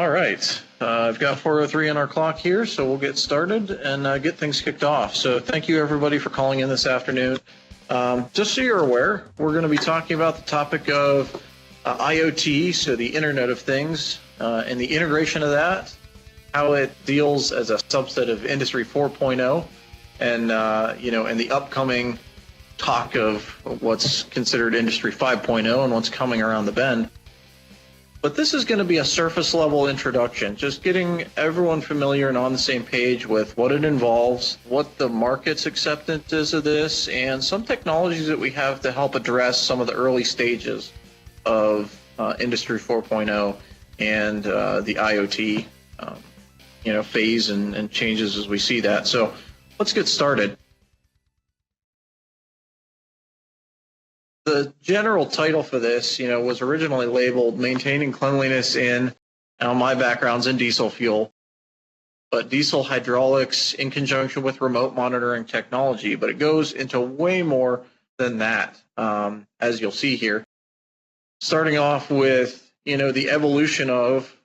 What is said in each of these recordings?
All right, I've got 4:03 on our clock here, so we'll get started and get things kicked off. So thank you everybody for calling in this afternoon. Just so you're aware, we're going to be talking about the topic of IoT, so the Internet of Things, and the integration of that, how it deals as a subset of Industry 4.0, and and the upcoming talk of what's considered Industry 5.0 and what's coming around the bend. But this is going to be a surface level introduction, just getting everyone familiar and on the same page with what it involves, what the market's acceptance is of this, and some technologies that we have to help address some of the early stages of Industry 4.0 and the IoT phase and changes as we see that. So let's get started. The general title for this, was originally labeled Maintaining Cleanliness in, now my background's in diesel fuel, but diesel hydraulics in conjunction with remote monitoring technology, but it goes into way more than that, as you'll see here. Starting off with, the evolution of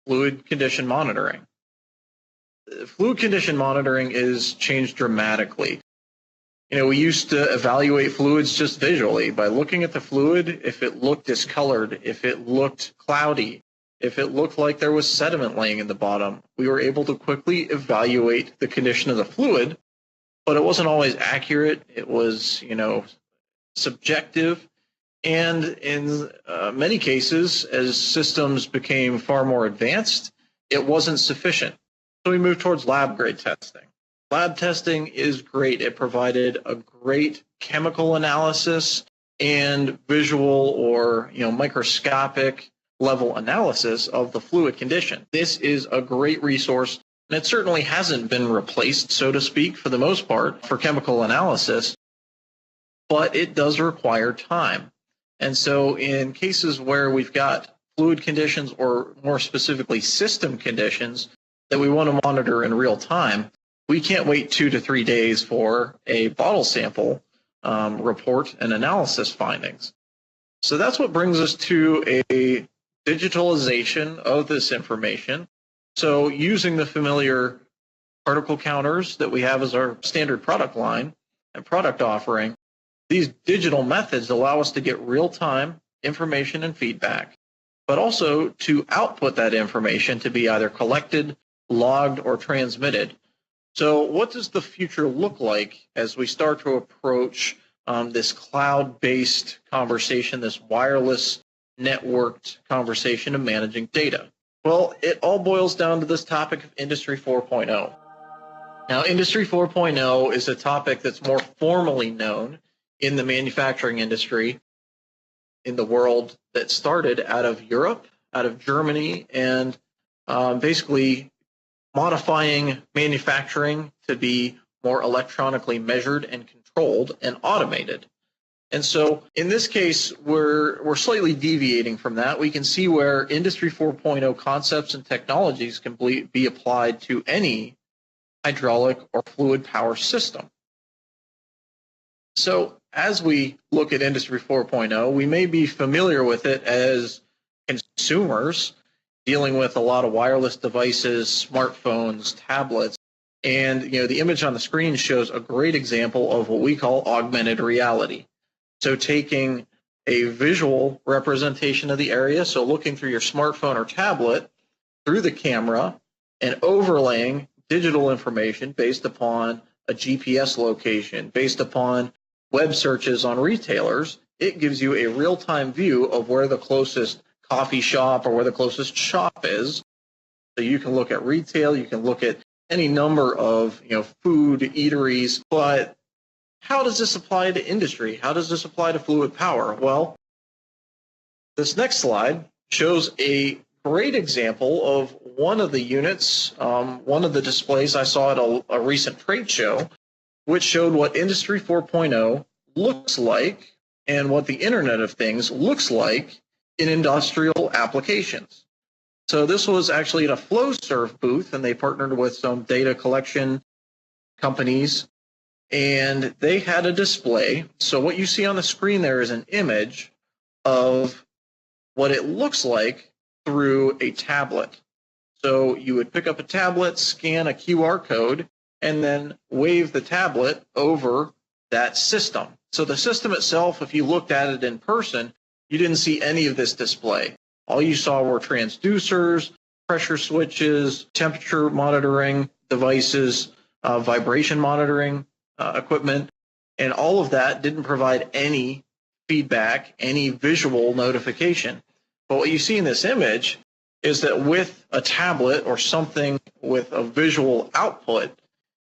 fluid condition monitoring. Fluid condition monitoring is changed dramatically. We used to evaluate fluids just visually by looking at the fluid. If it looked discolored, if it looked cloudy, if it looked like there was sediment laying in the bottom, we were able to quickly evaluate the condition of the fluid, but it wasn't always accurate. It was, subjective. And in many cases, as systems became far more advanced, it wasn't sufficient. So we moved towards lab grade testing. Lab testing is great. It provided a great chemical analysis and visual or microscopic level analysis of the fluid condition. This is a great resource, and it certainly hasn't been replaced, so to speak, for the most part, for chemical analysis, but it does require time. And so in cases where we've got fluid conditions, or more specifically system conditions, that we want to monitor in real time, we can't wait 2 to 3 days for a bottle sample report and analysis findings. So that's what brings us to a digitalization of this information. So using the familiar particle counters that we have as our standard product line and product offering, these digital methods allow us to get real-time information and feedback, but also to output that information to be either collected, logged, or transmitted. So what does the future look like as we start to approach this cloud-based conversation, this wireless networked conversation of managing data? Well, it all boils down to this topic of Industry 4.0. Now, Industry 4.0 is a topic that's more formally known in the manufacturing industry in the world, that started out of Europe, out of Germany, and basically modifying manufacturing to be more electronically measured and controlled and automated. And so in this case, we're slightly deviating from that. We can see where Industry 4.0 concepts and technologies can be applied to any hydraulic or fluid power system. So as we look at Industry 4.0, we may be familiar with it as consumers, dealing with a lot of wireless devices, smartphones, tablets, and the image on the screen shows a great example of what we call augmented reality. So taking a visual representation of the area, so looking through your smartphone or tablet through the camera and overlaying digital information based upon a GPS location, based upon web searches on retailers, it gives you a real-time view of where the closest coffee shop or where the closest shop is. So you can look at retail, you can look at any number of food, eateries, but how does this apply to industry? How does this apply to fluid power? Well, this next slide shows a great example of one of the units, one of the displays I saw at a recent trade show, which showed what Industry 4.0 looks like and what the Internet of Things looks like in industrial applications. So this was actually at a FlowServe booth, and they partnered with some data collection companies, and they had a display. So what you see on the screen there is an image of what it looks like through a tablet. So you would pick up a tablet, scan a QR code, and then wave the tablet over that system. So the system itself, if you looked at it in person, you didn't see any of this display. All you saw were transducers, pressure switches, temperature monitoring devices, vibration monitoring equipment, and all of that didn't provide any feedback, any visual notification. But what you see in this image is that with a tablet or something with a visual output,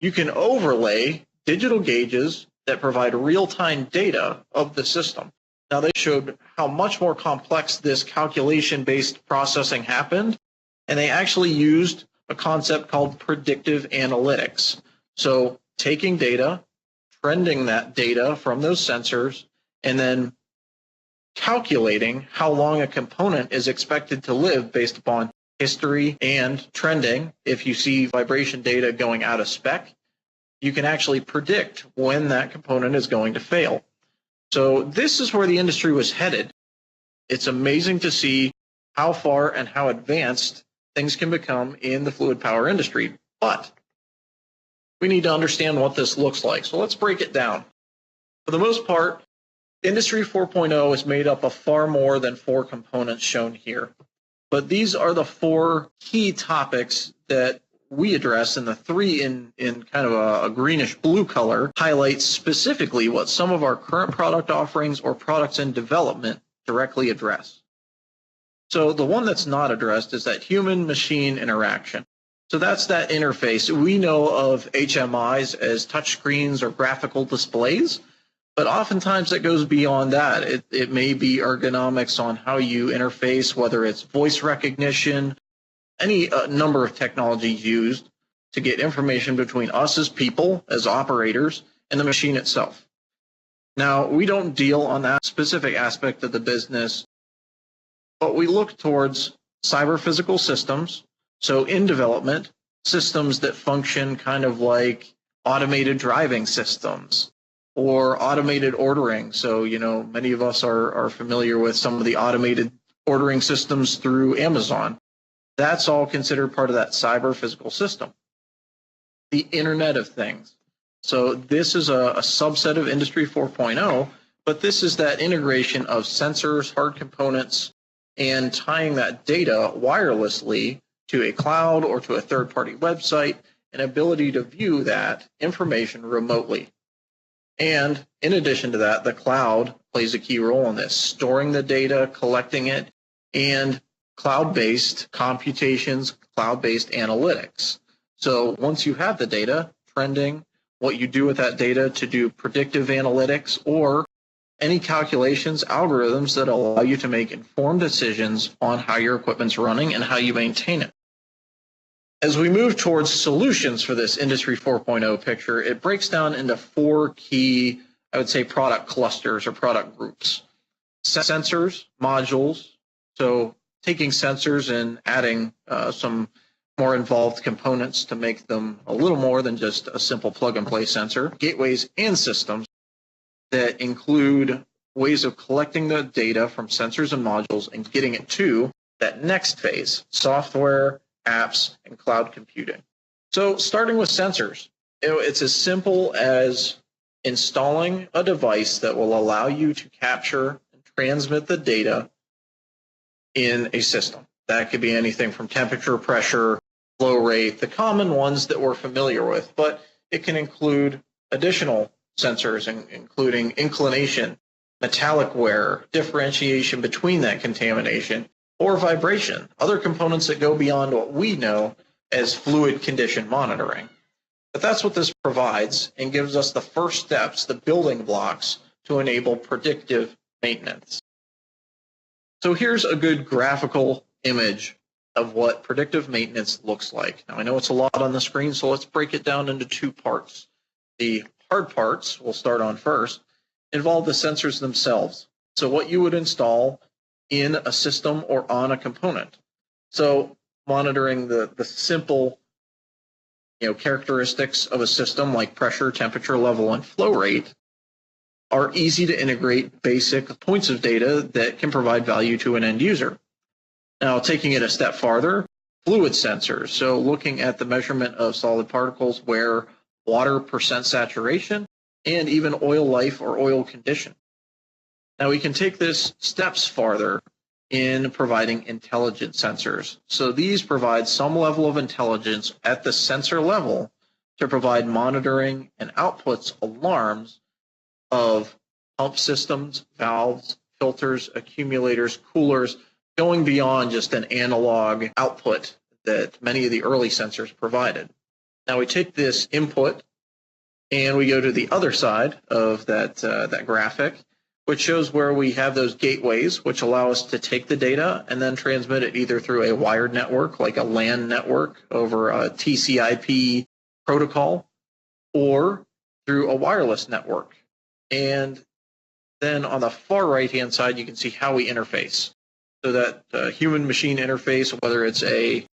you can overlay digital gauges that provide real-time data of the system. Now, they showed how much more complex this calculation-based processing happened, and they actually used a concept called predictive analytics. So taking data, trending that data from those sensors, and then calculating how long a component is expected to live based upon history and trending. If you see vibration data going out of spec, you can actually predict when that component is going to fail. So this is where the industry was headed. It's amazing to see how far and how advanced things can become in the fluid power industry. But we need to understand what this looks like. So let's break it down. For the most part, Industry 4.0 is made up of far more than 4 components shown here. But these are the 4 key topics that we address, and the 3 in kind of a greenish blue color highlights specifically what some of our current product offerings or products in development directly address. So the one that's not addressed is that human-machine interaction. So that's that interface. We know of HMIs as touchscreens or graphical displays, but oftentimes that goes beyond that. It may be ergonomics on how you interface, whether it's voice recognition, any number of technologies used to get information between us as people, as operators, and the machine itself. Now, we don't deal on that specific aspect of the business, but we look towards cyber-physical systems. So in development, systems that function kind of like automated driving systems or automated ordering. So, you know, many of us are familiar with some of the automated ordering systems through Amazon. That's all considered part of that cyber-physical system. The Internet of Things. So this is a subset of Industry 4.0, but this is that integration of sensors, hard components, and tying that data wirelessly to a cloud or to a third-party website, and ability to view that information remotely. And in addition to that, the cloud plays a key role in this, storing the data, collecting it, and cloud-based computations, cloud-based analytics. So once you have the data, trending, what you do with that data to do predictive analytics or any calculations, algorithms that allow you to make informed decisions on how your equipment's running and how you maintain it. As we move towards solutions for this Industry 4.0 picture, it breaks down into 4 key, I would say, product clusters or product groups. Sensors, modules, so taking sensors and adding some more involved components to make them a little more than just a simple plug-and-play sensor. Gateways and systems that include ways of collecting the data from sensors and modules and getting it to that next phase, software, apps, and cloud computing. So starting with sensors, it's as simple as installing a device that will allow you to capture and transmit the data in a system. That could be anything from temperature, pressure, flow rate, the common ones that we're familiar with, but it can include additional sensors, including inclination, metallic wear, differentiation between that contamination, or vibration, other components that go beyond what we know as fluid condition monitoring. But that's what this provides and gives us the first steps, the building blocks to enable predictive maintenance. So here's a good graphical image of what predictive maintenance looks like. Now I know it's a lot on the screen, so let's break it down into 2 parts. The hard parts, we'll start on first, involve the sensors themselves. So what you would install in a system or on a component. So monitoring the simple characteristics of a system like pressure, temperature level, and flow rate are easy to integrate basic points of data that can provide value to an end user. Now, taking it a step farther, fluid sensors, so looking at the measurement of solid particles where water percent saturation, and even oil life or oil condition. Now we can take this steps farther in providing intelligent sensors. So these provide some level of intelligence at the sensor level to provide monitoring and outputs alarms of pump systems, valves, filters, accumulators, coolers, going beyond just an analog output that many of the early sensors provided. Now we take this input and we go to the other side of that graphic, which shows where we have those gateways, which allow us to take the data and then transmit it either through a wired network, like a LAN network over a TCP protocol, or through a wireless network. And then on the far right-hand side, you can see how we interface. So that human-machine interface, whether it's a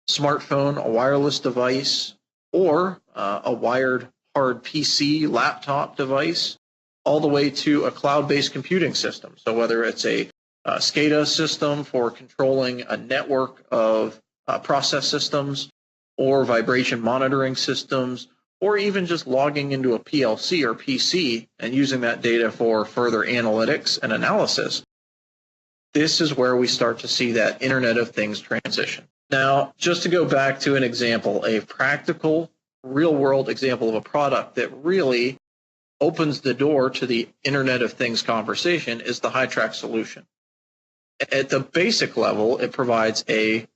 smartphone, a wireless device, or a wired hard PC, laptop device, all the way to a cloud-based computing system. So whether it's a SCADA system for controlling a network of process systems, or vibration monitoring systems, or even just logging into a PLC or PC and using that data for further analytics and analysis, this is where we start to see that Internet of Things transition. Now, just to go back to an example, a practical, real-world example of a product that really opens the door to the Internet of Things conversation is the HY-TRAX solution. At the basic level, it provides a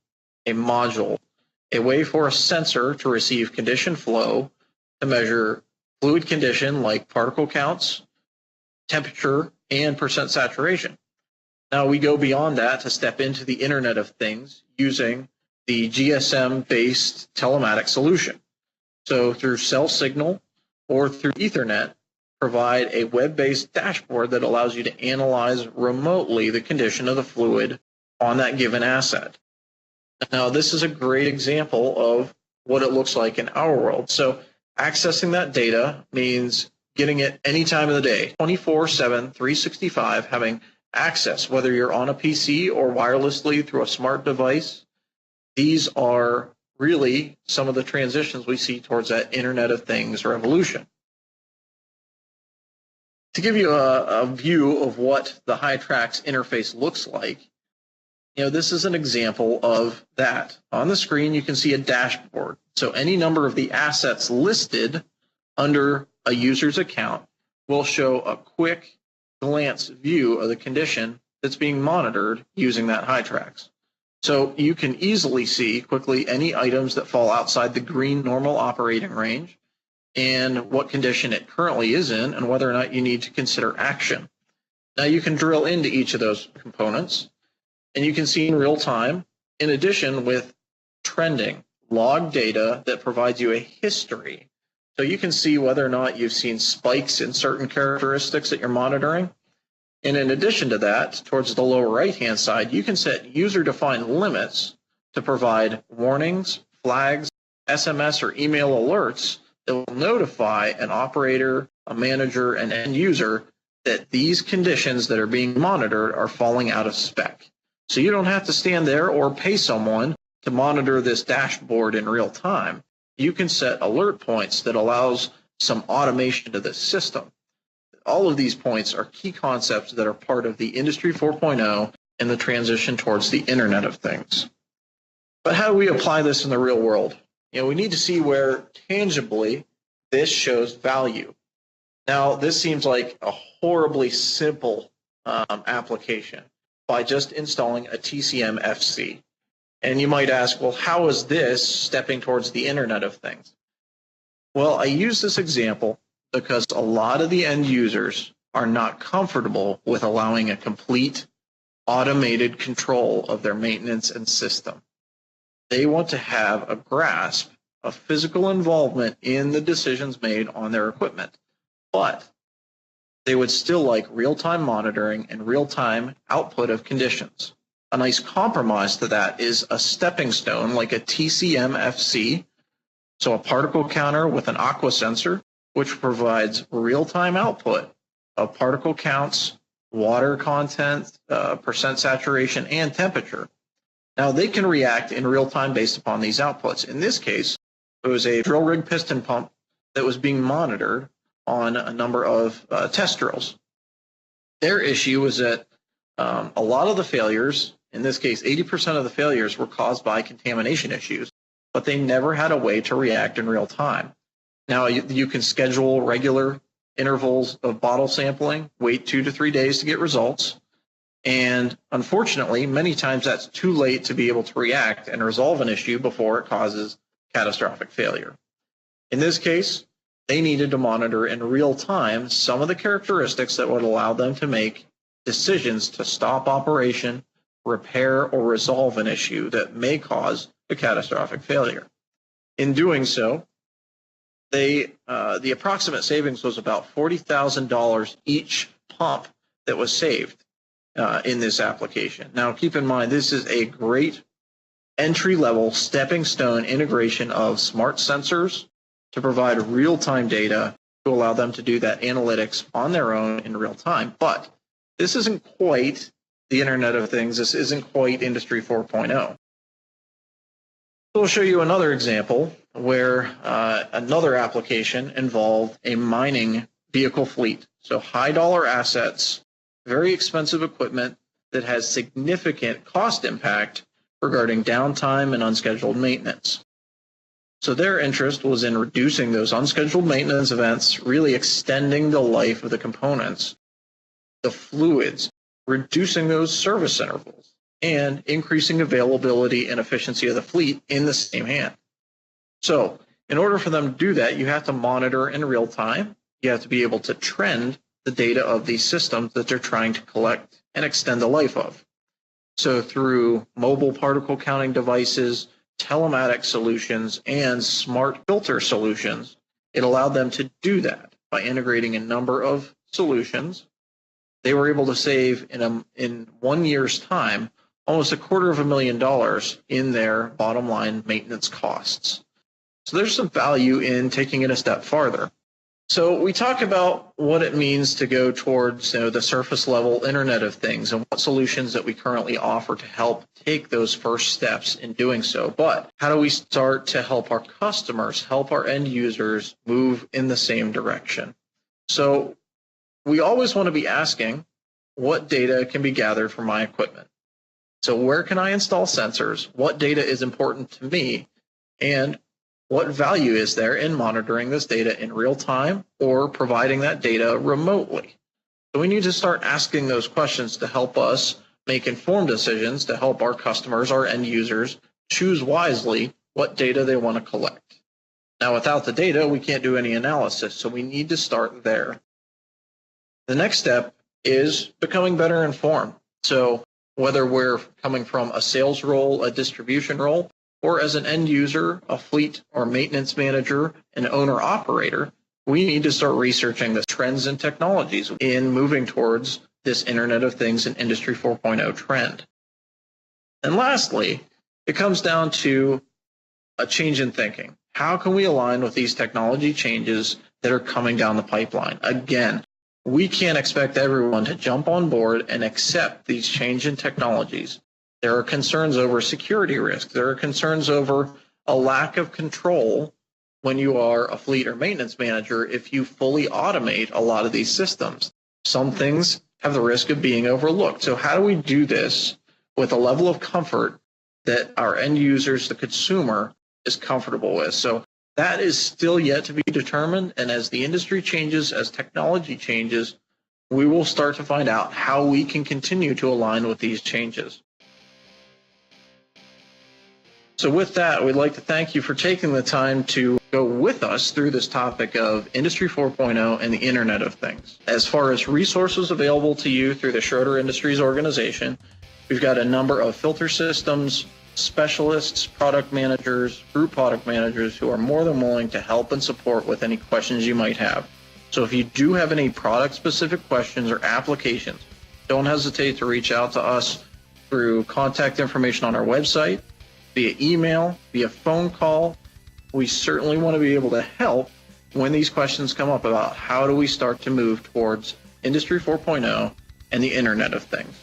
module, a way for a sensor to receive condition flow to measure fluid condition like particle counts, temperature, and percent saturation. Now we go beyond that to step into the Internet of Things using the GSM-based telematic solution. So through cell signal or through Ethernet, provide a web-based dashboard that allows you to analyze remotely the condition of the fluid on that given asset. Now this is a great example of what it looks like in our world. So accessing that data means getting it any time of the day, 24/7, 365, having access, whether you're on a PC or wirelessly through a smart device. These are really some of the transitions we see towards that Internet of Things revolution. To give you a view of what the HY-TRAX interface looks like, this is an example of that. On the screen, you can see a dashboard. So any number of the assets listed under a user's account will show a quick glance view of the condition that's being monitored using that HY-TRAX. So you can easily see quickly any items that fall outside the green normal operating range and what condition it currently is in and whether or not you need to consider action. Now you can drill into each of those components and you can see in real time, in addition with trending log data that provides you a history. So you can see whether or not you've seen spikes in certain characteristics that you're monitoring. And in addition to that, towards the lower right-hand side, you can set user-defined limits to provide warnings, flags, SMS or email alerts that will notify an operator, a manager, an end user that these conditions that are being monitored are falling out of spec. So you don't have to stand there or pay someone to monitor this dashboard in real time. You can set alert points that allows some automation to the system. All of these points are key concepts that are part of the Industry 4.0 and the transition towards the Internet of Things. But how do we apply this in the real world? We need to see where tangibly this shows value. Now, this seems like a horribly simple application by just installing a TCM FC. And you might ask, well, how is this stepping towards the Internet of Things? Well, I use this example because a lot of the end users are not comfortable with allowing a complete automated control of their maintenance and system. They want to have a grasp of physical involvement in the decisions made on their equipment, but they would still like real-time monitoring and real-time output of conditions. A nice compromise to that is a stepping stone like a TCM FC, so a particle counter with an aqua sensor, which provides real-time output of particle counts, water content, percent saturation, and temperature. Now they can react in real time based upon these outputs. In this case, it was a drill rig piston pump that was being monitored on a number of test drills. Their issue was that a lot of the failures, in this case 80% of the failures, were caused by contamination issues, but they never had a way to react in real time. Now you can schedule regular intervals of bottle sampling, wait 2 to 3 days to get results, and unfortunately many times that's too late to be able to react and resolve an issue before it causes catastrophic failure. In this case, they needed to monitor in real time some of the characteristics that would allow them to make decisions to stop operation, repair, or resolve an issue that may cause a catastrophic failure. In doing so, the approximate savings was about $40,000 each pump that was saved in this application. Now, keep in mind, this is a great entry-level stepping stone integration of smart sensors to provide real-time data to allow them to do that analytics on their own in real time. But this isn't quite the Internet of Things. This isn't quite Industry 4.0. So we'll show you another example where another application involved a mining vehicle fleet. So high-dollar assets, very expensive equipment that has significant cost impact regarding downtime and unscheduled maintenance. So their interest was in reducing those unscheduled maintenance events, really extending the life of the components, the fluids, reducing those service intervals, and increasing availability and efficiency of the fleet in the same hand. So in order for them to do that, you have to monitor in real time. You have to be able to trend the data of these systems that they're trying to collect and extend the life of. So through mobile particle counting devices, telematic solutions, and smart filter solutions, it allowed them to do that by integrating a number of solutions. They were able to save in 1 year's time almost $250,000 in their bottom line maintenance costs. So there's some value in taking it a step farther. So we talk about what it means to go towards the surface level Internet of Things and what solutions that we currently offer to help take those first steps in doing so. But how do we start to help our customers, help our end users move in the same direction? So we always want to be asking, what data can be gathered from my equipment? So where can I install sensors? What data is important to me? And what value is there in monitoring this data in real time or providing that data remotely? So we need to start asking those questions to help us make informed decisions, to help our customers, our end users, choose wisely what data they want to collect. Now, without the data, we can't do any analysis, so we need to start there. The next step is becoming better informed. So whether we're coming from a sales role, a distribution role, or as an end user, a fleet or maintenance manager, an owner-operator, we need to start researching the trends and technologies in moving towards this Internet of Things and Industry 4.0 trend. And lastly, it comes down to a change in thinking. How can we align with these technology changes that are coming down the pipeline? Again, we can't expect everyone to jump on board and accept these change in technologies. There are concerns over security risk. There are concerns over a lack of control when you are a fleet or maintenance manager if you fully automate a lot of these systems. Some things have the risk of being overlooked. So how do we do this with a level of comfort that our end users, the consumer, is comfortable with? So that is still yet to be determined. And as the industry changes, as technology changes, we will start to find out how we can continue to align with these changes. So with that, we'd like to thank you for taking the time to go with us through this topic of Industry 4.0 and the Internet of Things. As far as resources available to you through the Schroeder Industries organization, we've got a number of filter systems specialists, product managers, group product managers who are more than willing to help and support with any questions you might have. So if you do have any product-specific questions or applications, don't hesitate to reach out to us through contact information on our website, via email, via phone call. We certainly want to be able to help when these questions come up about how do we start to move towards Industry 4.0 and the Internet of Things.